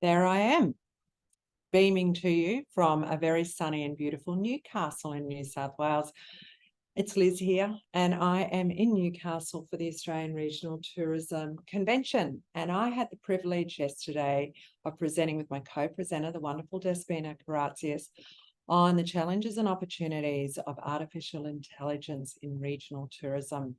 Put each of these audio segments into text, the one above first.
There I am, beaming to you from a very sunny and beautiful Newcastle in New South Wales. It's Liz here, and I am in Newcastle for the Australian Regional Tourism Convention. And I had the privilege yesterday of presenting with my co-presenter, the wonderful Despina Karatzias, on the challenges and opportunities of artificial intelligence in regional tourism.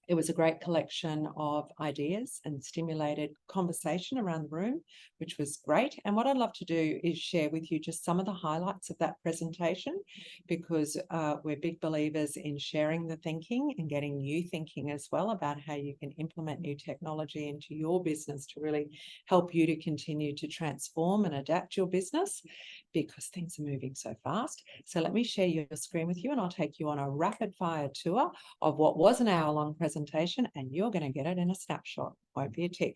It was a great collection of ideas and stimulated conversation around the room, which was great. And what I'd love to do is share with you just some of the highlights of that presentation, because we're big believers in sharing the thinking and getting new thinking as well about how you can implement new technology into your business to really help you to continue to transform and adapt your business, because things are moving so fast. So let me share your screen with you, and I'll take you on a rapid fire tour of what was an hour-long presentation, and you're going to get it in a snapshot. Won't be a tick.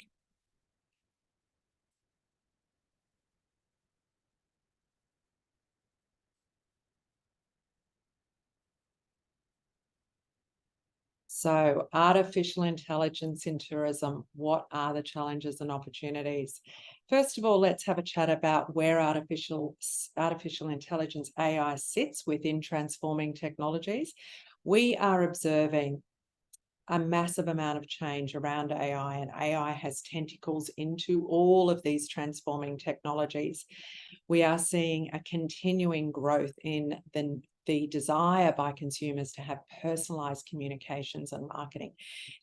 So, artificial intelligence in tourism, what are the challenges and opportunities? First of all, let's have a chat about where artificial intelligence, AI, sits within transforming technologies. We are observing a massive amount of change around AI, and AI has tentacles into all of these transforming technologies. We are seeing a continuing growth in the desire by consumers to have personalized communications and marketing,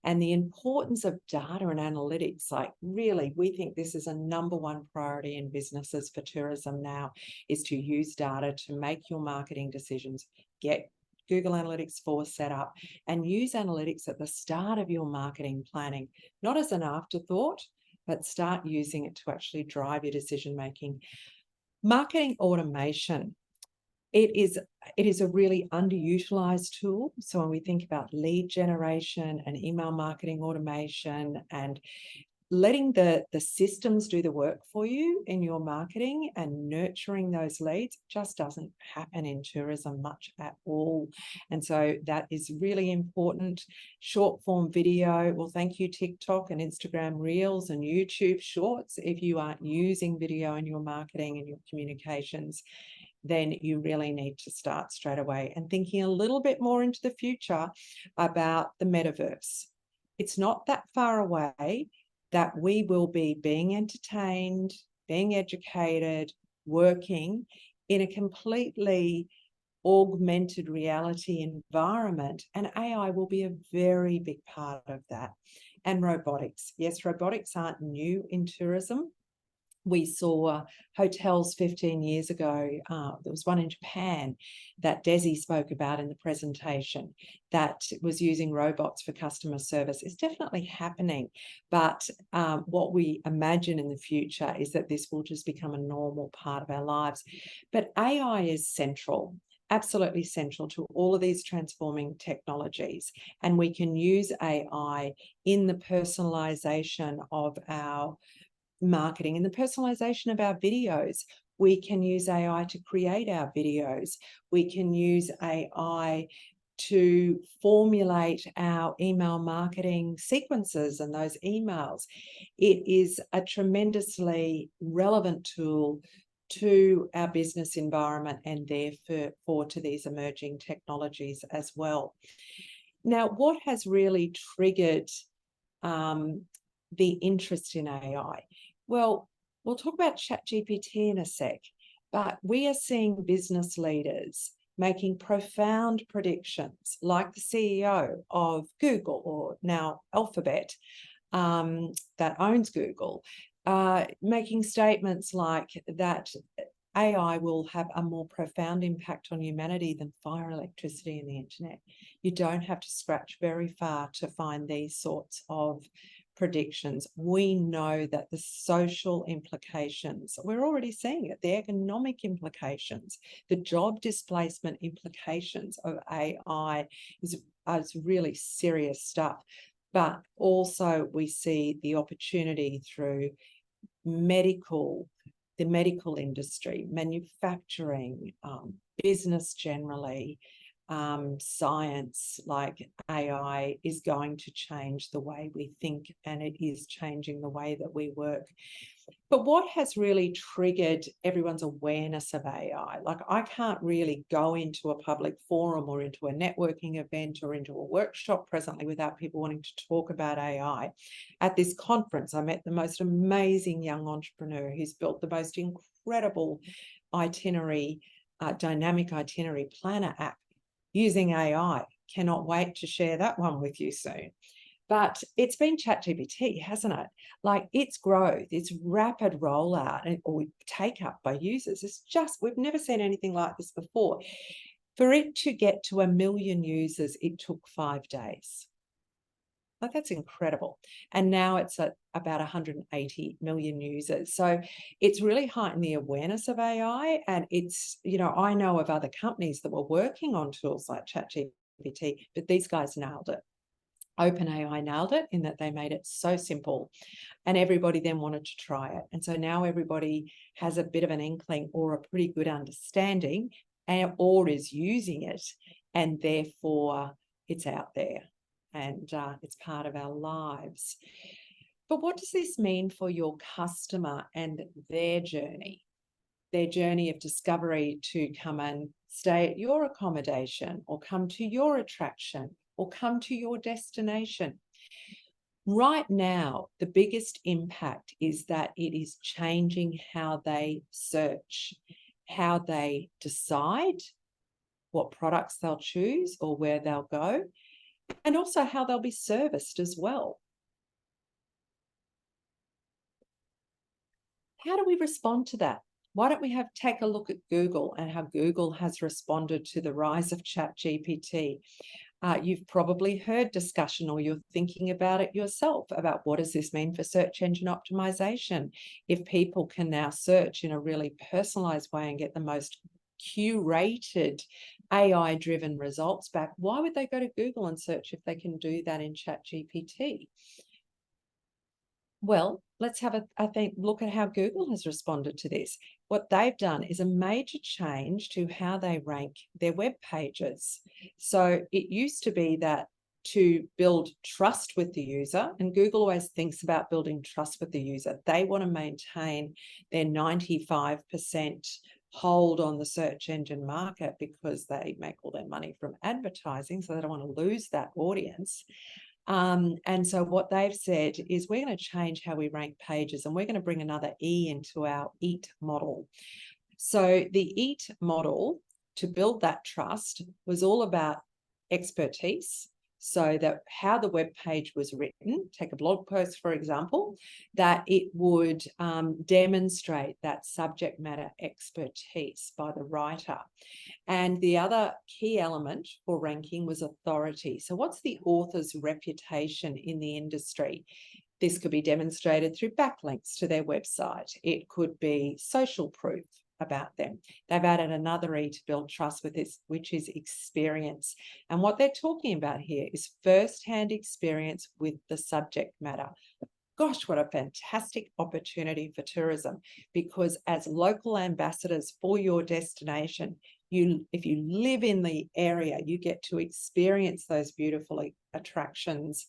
and the importance of data and analytics. Like, really, we think this is a #1 priority in businesses for tourism now, is to use data to make your marketing decisions. Get Google Analytics 4 set up and use analytics at the start of your marketing planning, not as an afterthought, but start using it to actually drive your decision making. Marketing automation. It is a really underutilized tool. So when we think about lead generation and email marketing automation and letting the systems do the work for you in your marketing and nurturing those leads, just doesn't happen in tourism much at all. And so that is really important. Short form video. Well, thank you, TikTok and Instagram Reels and YouTube Shorts. If you aren't using video in your marketing and your communications, then you really need to start straight away and thinking a little bit more into the future about the metaverse. It's not that far away that we will be being entertained, being educated, working in a completely augmented reality environment, and AI will be a very big part of that. And robotics. Yes, robotics aren't new in tourism. We saw hotels 15 years ago. There was one in Japan that Desi spoke about in the presentation that was using robots for customer service. It's definitely happening. But what we imagine in the future is that this will just become a normal part of our lives. But AI is central. Absolutely central to all of these transforming technologies. And we can use AI in the personalization of our marketing, in the personalization of our videos. We can use AI to create our videos. We can use AI to formulate our email marketing sequences and those emails. It is a tremendously relevant tool to our business environment and therefore to these emerging technologies as well. Now, what has really triggered the interest in AI? Well, we'll talk about ChatGPT in a sec, but we are seeing business leaders making profound predictions, like the CEO of Google, or now Alphabet, that owns Google, making statements like that AI will have a more profound impact on humanity than fire, electricity, and the internet. You don't have to scratch very far to find these sorts of predictions. We know that the social implications, we're already seeing it, the economic implications, the job displacement implications of AI is really serious stuff. But also we see the opportunity through the medical industry, manufacturing, business generally, science like AI is going to change the way we think, and it is changing the way that we work. But what has really triggered everyone's awareness of AI? Like, I can't really go into a public forum or into a networking event or into a workshop presently without people wanting to talk about AI. At this conference, I met the most amazing young entrepreneur who's built the most incredible itinerary, dynamic itinerary planner app using AI. Cannot wait to share that one with you soon. But it's been ChatGPT, hasn't it? Like, its growth, its rapid rollout or take up by users, it's just, we've never seen anything like this before. For it to get to 1 million users, it took 5 days. Like, that's incredible. And now it's at about 180 million users. So it's really heightened the awareness of AI. And it's, you know, I know of other companies that were working on tools like ChatGPT, but these guys nailed it. OpenAI nailed it in that they made it so simple, and everybody then wanted to try it. And so now everybody has a bit of an inkling or a pretty good understanding, and or is using it, and therefore it's out there, and it's part of our lives. But what does this mean for your customer and their journey of discovery to come and stay at your accommodation or come to your attraction or come to your destination? Right now, the biggest impact is that it is changing how they search, how they decide what products they'll choose or where they'll go, and also how they'll be serviced as well. How do we respond to that? Why don't we take a look at Google and how Google has responded to the rise of ChatGPT? You've probably heard discussion, or you're thinking about it yourself, about what does this mean for search engine optimization? If people can now search in a really personalized way and get the most curated AI-driven results back, why would they go to Google and search if they can do that in ChatGPT? Well, let's have look at how Google has responded to this. What they've done is a major change to how they rank their web pages. So it used to be that to build trust with the user, and Google always thinks about building trust with the user. They want to maintain their 95% hold on the search engine market because they make all their money from advertising, so they don't want to lose that audience. And so what they've said is, we're going to change how we rank pages, and we're going to bring another E into our EAT model. So the EAT model, to build that trust, was all about expertise. So that how the web page was written, take a blog post, for example, that it would demonstrate that subject matter expertise by the writer. And the other key element for ranking was authority. So what's the author's reputation in the industry? This could be demonstrated through backlinks to their website. It could be social proof about them. They've added another E to build trust with this, which is experience. And what they're talking about here is first-hand experience with the subject matter. Gosh, what a fantastic opportunity for tourism, because as local ambassadors for your destination, if you live in the area, you get to experience those beautiful attractions.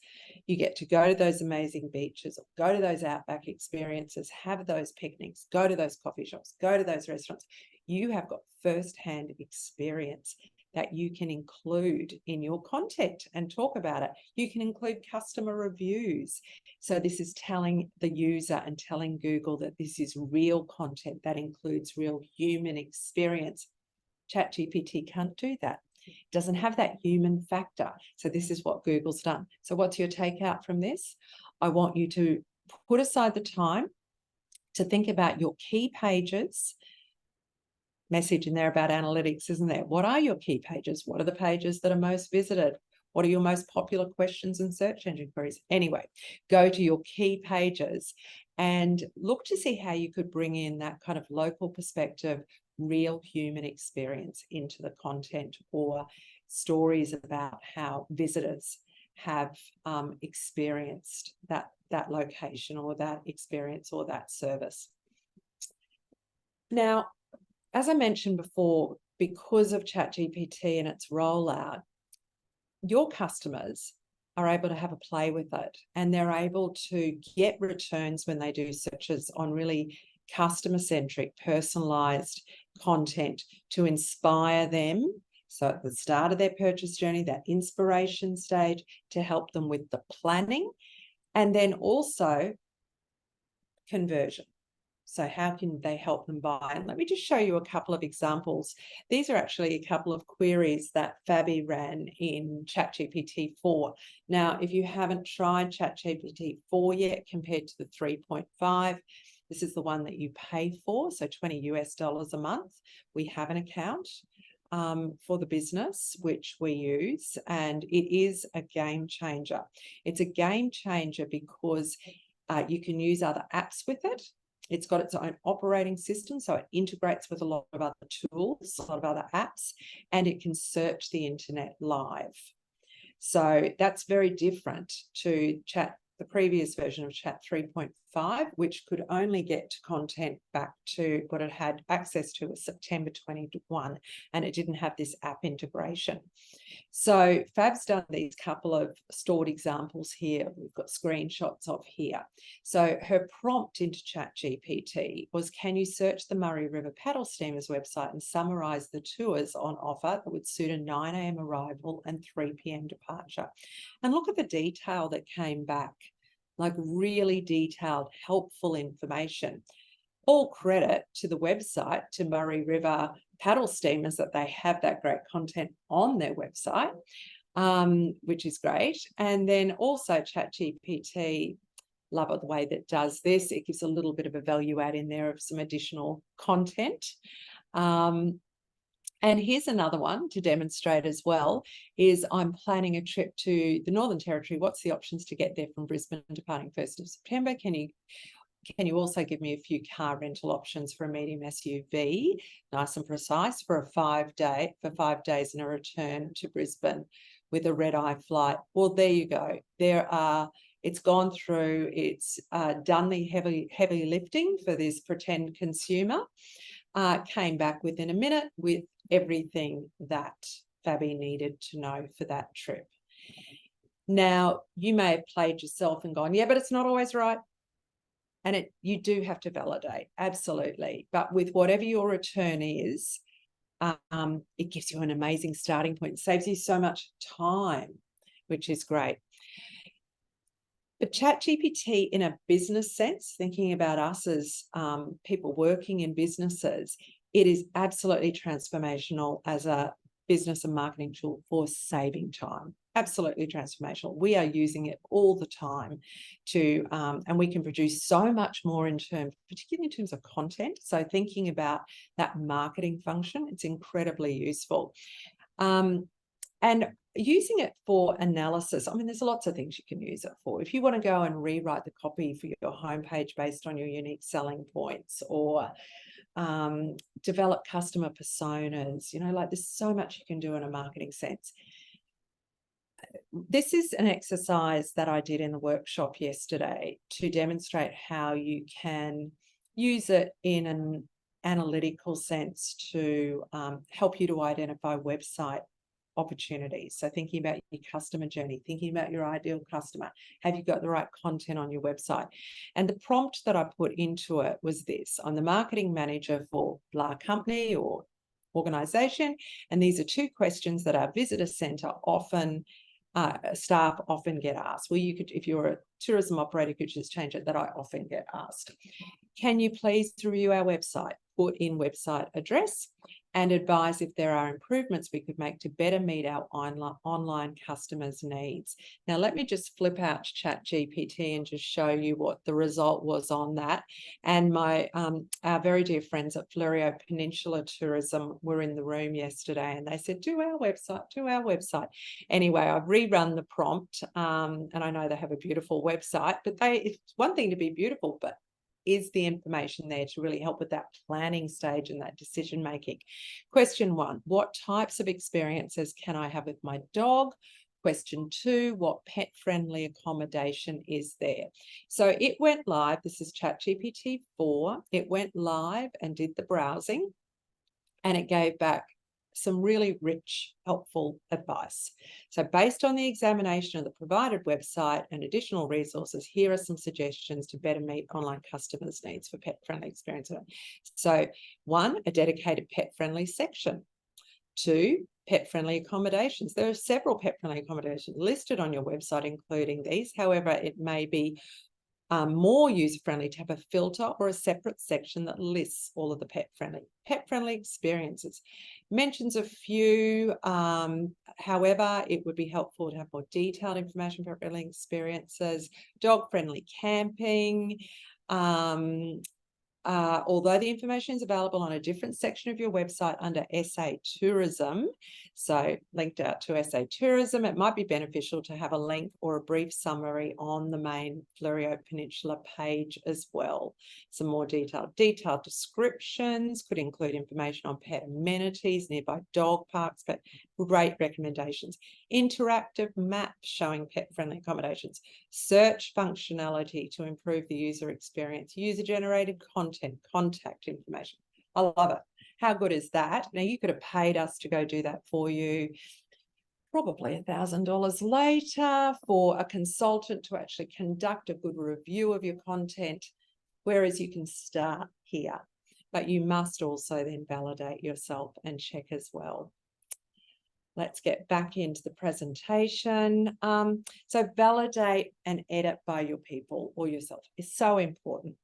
You get to go to those amazing beaches, or go to those outback experiences, have those picnics, go to those coffee shops, go to those restaurants. You have got first-hand experience that you can include in your content and talk about it. You can include customer reviews. So this is telling the user and telling Google that this is real content that includes real human experience. ChatGPT can't do that. It doesn't have that human factor. So this is what Google's done. So what's your takeout from this? I want you to put aside the time to think about your key pages. Message in there about analytics, isn't there? What are your key pages? What are the pages that are most visited? What are your most popular questions and search engine queries? Anyway, go to your key pages and look to see how you could bring in that kind of local perspective, real human experience into the content, or stories about how visitors have experienced that location or that experience or that service. Now, as I mentioned before, because of ChatGPT and its rollout, your customers are able to have a play with it, and they're able to get returns when they do searches on really customer-centric, personalized content to inspire them. So at the start of their purchase journey, that inspiration stage, to help them with the planning, and then also conversion. So how can they help them buy? And let me just show you a couple of examples. These are actually a couple of queries that Fabi ran in ChatGPT 4. Now, if you haven't tried ChatGPT 4 yet compared to the 3.5, this is the one that you pay for, so $20 a month. We have an account for the business, which we use, and it is a game changer. It's a game changer because you can use other apps with it. It's got its own operating system, so it integrates with a lot of other tools, a lot of other apps, and it can search the internet live. So that's very different to the previous version of Chat 3.5, which could only get content back to what it had access to was September 21, and it didn't have this app integration. So Fab's done these couple of stored examples here. We've got screenshots of here. So her prompt into ChatGPT was, can you search the Murray River Paddle Steamers website and summarize the tours on offer that would suit a 9 a.m. arrival and 3 p.m. departure? And look at the detail that came back, like really detailed, helpful information. All credit to the website, to Murray River Paddle Steamers, that they have that great content on their website, which is great. And then also ChatGPT, love it the way that does this. It gives a little bit of a value add in there of some additional content. And here's another one to demonstrate as well, is I'm planning a trip to the Northern Territory. What's the options to get there from Brisbane departing 1st of September? Can you also give me a few car rental options for a medium SUV, nice and precise, for 5 days and a return to Brisbane with a red-eye flight? Well, there you go. It's gone through, it's done the heavy lifting for this pretend consumer, came back within a minute with everything that Fabi needed to know for that trip. Now, you may have played yourself and gone, yeah, but it's not always right. And you do have to validate, absolutely. But with whatever your return is, it gives you an amazing starting point. It saves you so much time, which is great. But ChatGPT, in a business sense, thinking about us as people working in businesses, it is absolutely transformational as a business and marketing tool for saving time. Absolutely transformational. We are using it all the time to, and we can produce so much more particularly in terms of content. So thinking about that marketing function, it's incredibly useful. And using it for analysis, I mean, there's lots of things you can use it for. If you want to go and rewrite the copy for your homepage based on your unique selling points, or develop customer personas, like there's so much you can do in a marketing sense. This is an exercise that I did in the workshop yesterday to demonstrate how you can use it in an analytical sense to help you to identify website opportunities. So thinking about your customer journey, thinking about your ideal customer, have you got the right content on your website? And the prompt that I put into it was this: I'm the marketing manager for blah company or organization, and these are 2 questions that our visitor center staff often get asked. Well, you could, if you're a tourism operator, you could just change it, that I often get asked. Can you please review our website, put in website address, and advise if there are improvements we could make to better meet our online customers' needs? Now, let me just flip out to ChatGPT and just show you what the result was on that. And our very dear friends at Fleurieu Peninsula Tourism were in the room yesterday, and they said, do our website. Anyway, I've rerun the prompt, and I know they have a beautiful website, but it's one thing to be beautiful, but is the information there to really help with that planning stage and that decision making? Question 1, what types of experiences can I have with my dog? Question 2, what pet-friendly accommodation is there? So it went live. This is ChatGPT 4. It went live and did the browsing, and it gave back some really rich, helpful advice. So based on the examination of the provided website and additional resources, here are some suggestions to better meet online customers' needs for pet-friendly experience. So 1, a dedicated pet-friendly section. 2, pet-friendly accommodations. There are several pet-friendly accommodations listed on your website, including these. However, it may be more user-friendly to have a filter or a separate section that lists all of the pet-friendly experiences. Mentions a few, however, it would be helpful to have more detailed information for pet-friendly experiences, dog-friendly camping, although the information is available on a different section of your website under SA Tourism, so linked out to SA Tourism, it might be beneficial to have a link or a brief summary on the main Fleurieu Peninsula page as well. Some more detailed descriptions could include information on pet amenities, nearby dog parks, but great recommendations. Interactive maps showing pet-friendly accommodations, search functionality to improve the user experience, user-generated content, contact information. I love it. How good is that? Now, you could have paid us to go do that for you, probably $1,000 later, for a consultant to actually conduct a good review of your content, whereas you can start here. But you must also then validate yourself and check as well. Let's get back into the presentation. So validate and edit by your people or yourself is so important.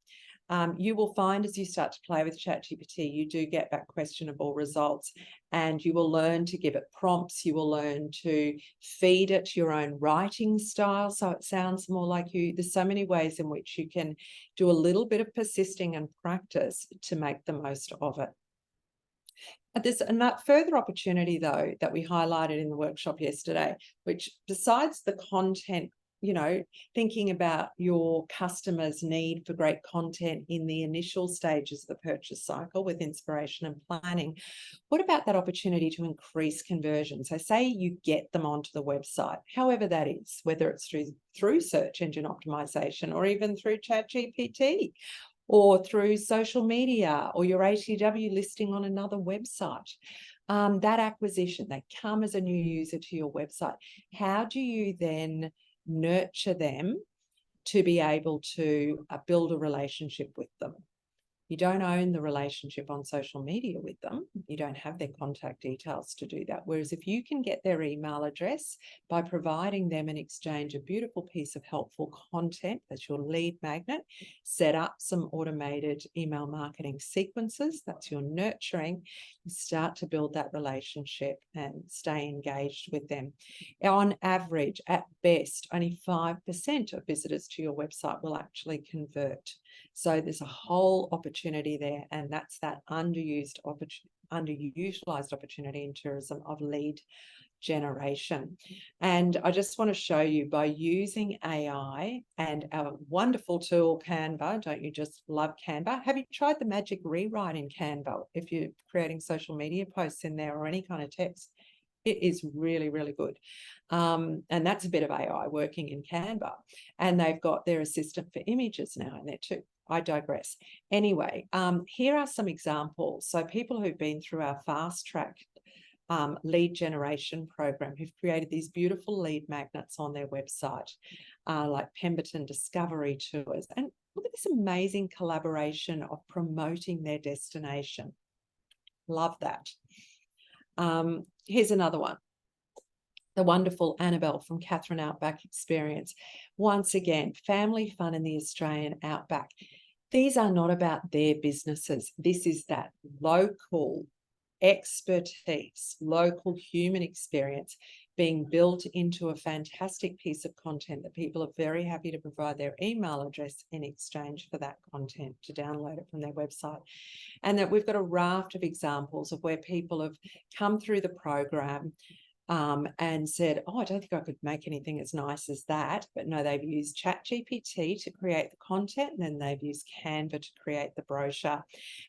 You will find as you start to play with ChatGPT, you do get back questionable results, and you will learn to give it prompts. You will learn to feed it your own writing style, so it sounds more like you. There's so many ways in which you can do a little bit of persisting and practice to make the most of it. There's a further opportunity, though, that we highlighted in the workshop yesterday, which besides the content, you know, thinking about your customers' need for great content in the initial stages of the purchase cycle with inspiration and planning, what about that opportunity to increase conversion? So say you get them onto the website, however that is, whether it's through search engine optimization or even through ChatGPT, or through social media, or your ATW listing on another website. That acquisition, they come as a new user to your website. How do you then nurture them to be able to build a relationship with them? You don't own the relationship on social media with them. You don't have their contact details to do that. Whereas if you can get their email address by providing them in exchange a beautiful piece of helpful content, that's your lead magnet, set up some automated email marketing sequences, that's your nurturing, you start to build that relationship and stay engaged with them. On average, at best, only 5% of visitors to your website will actually convert. So there's a whole opportunity there, and that's that underutilized opportunity in tourism of lead generation. And I just want to show you, by using AI and our wonderful tool Canva, don't you just love Canva? Have you tried the magic rewrite in Canva if you're creating social media posts in there or any kind of text? It is really, really good. And that's a bit of AI working in Canva. And they've got their assistant for images now in there too. I digress. Anyway, here are some examples. So people who've been through our fast track lead generation program who've created these beautiful lead magnets on their website, like Pemberton Discovery Tours. And look at this amazing collaboration of promoting their destination. Love that. Here's another one. The wonderful Annabelle from Catherine Outback Experience. Once again, family fun in the Australian Outback. These are not about their businesses. This is that local expertise, local human experience being built into a fantastic piece of content that people are very happy to provide their email address in exchange for that content to download it from their website. And that we've got a raft of examples of where people have come through the program and said, oh, I don't think I could make anything as nice as that. But no, they've used ChatGPT to create the content, and then they've used Canva to create the brochure.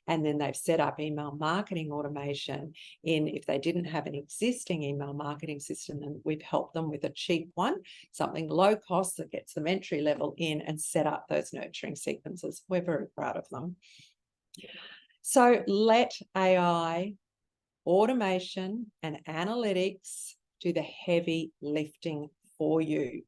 And then they've set up email marketing automation if they didn't have an existing email marketing system, then we've helped them with a cheap one, something low cost that gets them entry level in, and set up those nurturing sequences. We're very proud of them. So let AI automation and analytics do the heavy lifting for you.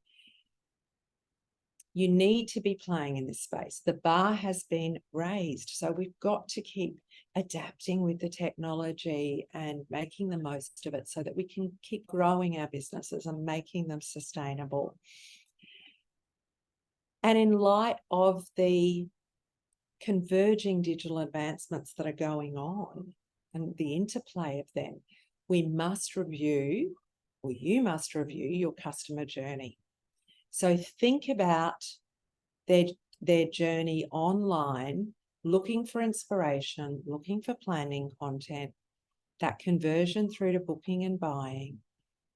You need to be playing in this space. The bar has been raised. So we've got to keep adapting with the technology and making the most of it so that we can keep growing our businesses and making them sustainable. And in light of the converging digital advancements that are going on and the interplay of them, we must review, or you must review, your customer journey. So think about their journey online, looking for inspiration, looking for planning content, that conversion through to booking and buying,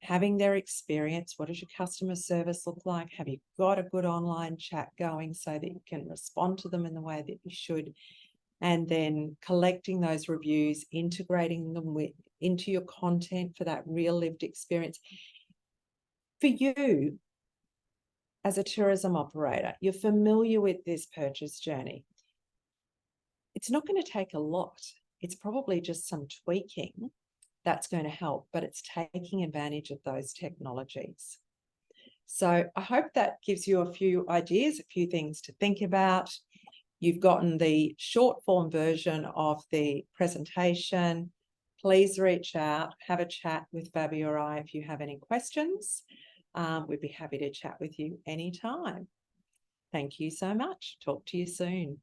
having their experience. What does your customer service look like? Have you got a good online chat going so that you can respond to them in the way that you should? And then collecting those reviews, integrating them into your content for that real lived experience. For you, as a tourism operator, you're familiar with this purchase journey. It's not going to take a lot. It's probably just some tweaking that's going to help, but it's taking advantage of those technologies. So I hope that gives you a few ideas, a few things to think about. You've gotten the short form version of the presentation. Please reach out, have a chat with Fabi or I if you have any questions. We'd be happy to chat with you anytime. Thank you so much. Talk to you soon.